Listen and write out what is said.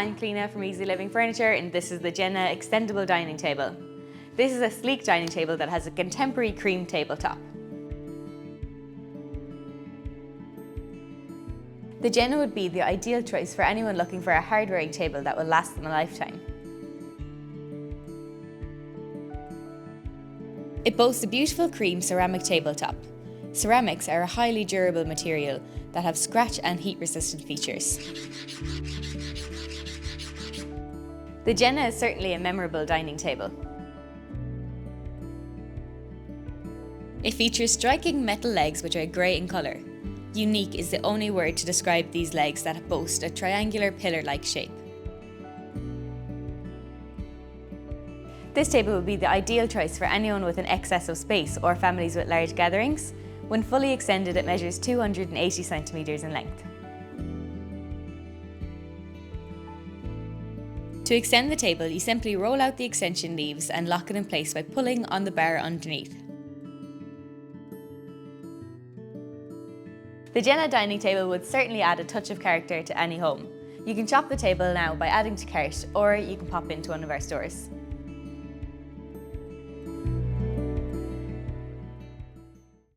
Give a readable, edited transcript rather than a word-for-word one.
I'm Cleena from Easy Living Furniture, and this is the Jenna extendable dining table. This is a sleek dining table that has a contemporary cream tabletop. The Jenna would be the ideal choice for anyone looking for a hard-wearing table that will last them a lifetime. It boasts a beautiful cream ceramic tabletop. Ceramics are a highly durable material that have scratch and heat-resistant features. The Jenna is certainly a memorable dining table. It features striking metal legs which are grey in colour. Unique is the only word to describe these legs that boast a triangular pillar-like shape. This table would be the ideal choice for anyone with an excess of space or families with large gatherings. When fully extended, it measures 280 centimetres in length. To extend the table, you simply roll out the extension leaves and lock it in place by pulling on the bar underneath. The Jenna dining table would certainly add a touch of character to any home. You can shop the table now by adding to cart, or you can pop into one of our stores.